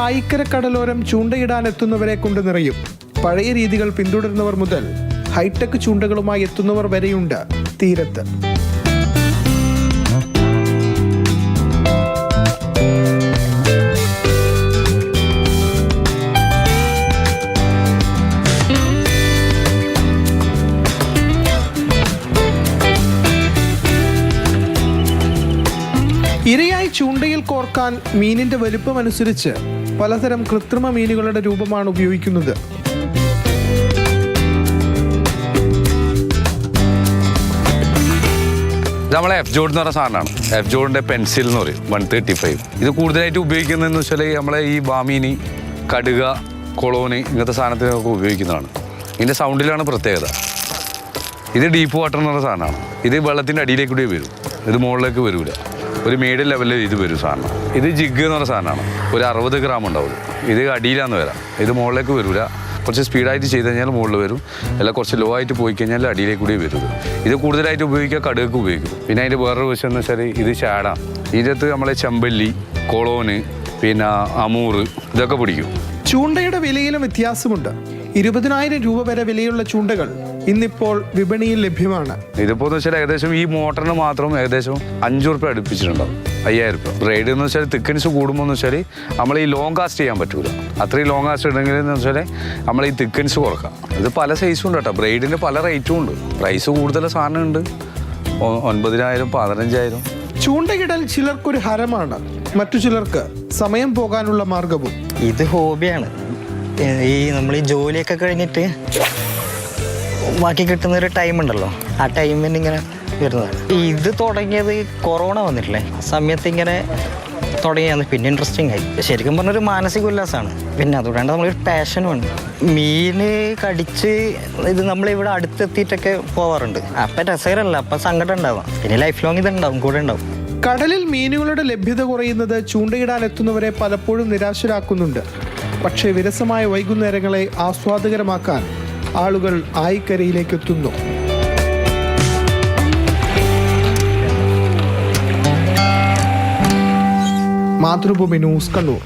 ആയിക്കര കടലോരം ചൂണ്ടയിടാൻ എത്തുന്നവരെ കൊണ്ട് നിറയും. പഴയ രീതികൾ പിന്തുടരുന്നവർ മുതൽ ഹൈടെക് ചൂണ്ടകളുമായി എത്തുന്നവർ വരെയുണ്ട് തീരത്ത്. ഇരയായി ചൂണ്ടയിൽ കോർക്കാൻ മീനിന്റെ വലുപ്പമനുസരിച്ച് പലതരം കൃത്രിമ മീനുകളുടെ രൂപമാണ് ഉപയോഗിക്കുന്നത്. നമ്മളെ എഫ് ജോഡ് എന്ന് പറഞ്ഞ സാധനമാണ്. എഫ് ജോഡിൻ്റെ പെൻസിൽ എന്ന് പറയും 135. ഇത് കൂടുതലായിട്ട് ഉപയോഗിക്കുന്നതെന്ന് വെച്ചാൽ നമ്മളെ ഈ ബാമീനി, കടുക, കൊളോന് ഇങ്ങനത്തെ സാധനത്തിനൊക്കെ ഉപയോഗിക്കുന്നതാണ്. ഇതിൻ്റെ സൗണ്ടിലാണ് പ്രത്യേകത. ഇത് ഡീപ്പ് വാട്ടർ എന്ന് പറഞ്ഞ സാധനമാണ്. ഇത് വെള്ളത്തിൻ്റെ അടിയിലേക്ക് കൂടി വരും, ഇത് മുകളിലേക്ക് വരില്ല. ഒരു മീഡിയം ലെവലിൽ ഇത് വരും സാധനം. ഇത് ജിഗ് എന്ന് പറഞ്ഞ സാധനമാണ്. ഒരു 60 ഗ്രാം ഉണ്ടാവും. ഇത് അടിയിലാന്ന് വരാം, ഇത് മുകളിലേക്ക് വരില്ല. കുറച്ച് സ്പീഡായിട്ട് ചെയ്ത് കഴിഞ്ഞാൽ മുകളിൽ വരും, അല്ല കുറച്ച് ലോ ആയിട്ട് പോയി കഴിഞ്ഞാൽ അടിയിലേക്ക് കൂടി വരും. ഇത് കൂടുതലായിട്ട് ഉപയോഗിക്കുക കടുകക്ക് ഉപയോഗിക്കും. പിന്നെ അതിൻ്റെ വേറൊരു വശം എന്ന് വെച്ചാൽ ഇത് ചാടാം. ഇതിനകത്ത് നമ്മളെ ചെമ്പല്ലി, കൊളോന്, പിന്നെ അമൂറ് ഇതൊക്കെ പിടിക്കും. ചൂണ്ടയുടെ വിലയിലും വ്യത്യാസമുണ്ട്. 20,000 രൂപ വരെ വിലയുള്ള ചൂണ്ടകൾ ഇന്നിപ്പോൾ വിപണിയിൽ ലഭ്യമാണ്. ഇതിപ്പോൾ എന്ന് വെച്ചാൽ ഏകദേശം ഈ മോട്ടറിന് മാത്രം ഏകദേശം 5 റുപ്യ അടുപ്പിച്ചിട്ടുണ്ടാവും, 5000 റുപ്യ. റേഡ് എന്ന് വെച്ചാൽ തിക്കൻസ് കൂടുമ്പോൾ എന്ന് വെച്ചാൽ നമ്മൾ ഈ ലോങ് കാസ്റ്റ് ചെയ്യാൻ പറ്റൂല. അത്രയും ലോങ് കാസ്റ്റ് ഉണ്ടെങ്കിൽ എന്ന് വെച്ചാൽ നമ്മൾ ഈ തിക്കൻസ് കുറക്കാം. ഇത് പല സൈസും ഉണ്ട് കേട്ടോ. ബ്രൈഡിന് പല റേറ്റും ഉണ്ട്. പ്രൈസ് കൂടുതൽ സാധനം ഉണ്ട്. 9,000, 15,000. ചൂണ്ടയിടൽ ചിലർക്കൊരു ഹരമാണ്, മറ്റു ചിലർക്ക് സമയം പോകാനുള്ള മാർഗവും. ഇത് ഹോബിയാണ്. ഈ നമ്മൾ ഈ ജോലിയൊക്കെ കഴിഞ്ഞിട്ട് ബാക്കി കിട്ടുന്നൊരു ടൈം ഉണ്ടല്ലോ, ആ ടൈമിന് ഇങ്ങനെ വരുന്നതാണ്. ഇത് തുടങ്ങിയത് കൊറോണ വന്നിട്ടില്ലേ, ആ സമയത്ത് ഇങ്ങനെ തുടങ്ങിയാണ്. പിന്നെ ഇൻട്രസ്റ്റിംഗ് ആയി. ശരിക്കും പറഞ്ഞൊരു മാനസിക ഉല്ലാസമാണ്. പിന്നെ അതുകൊണ്ട് നമ്മളൊരു പാഷനുമാണ്. മീൻ കടിച്ച് ഇത് നമ്മളിവിടെ അടുത്തെത്തിയിട്ടൊക്കെ പോവാറുണ്ട്. അപ്പം രസകരമല്ല, അപ്പം സങ്കടം ഉണ്ടാവാം. പിന്നെ ലൈഫ് ലോങ് ഇതുണ്ടാവും, കൂടെ ഉണ്ടാവും. കടലിൽ മീനുകളുടെ ലഭ്യത കുറയുന്നത് ചൂണ്ടയിടാൻ എത്തുന്നവരെ പലപ്പോഴും നിരാശരാക്കുന്നുണ്ട്. പക്ഷേ വിരസമായ വൈകുന്നേരങ്ങളെ ആസ്വാദകരമാക്കാൻ ആളുകൾ ആയിക്കരയിലേക്ക് എത്തുന്നു. മാതൃഭൂമി ന്യൂസ്, കണ്ണൂർ.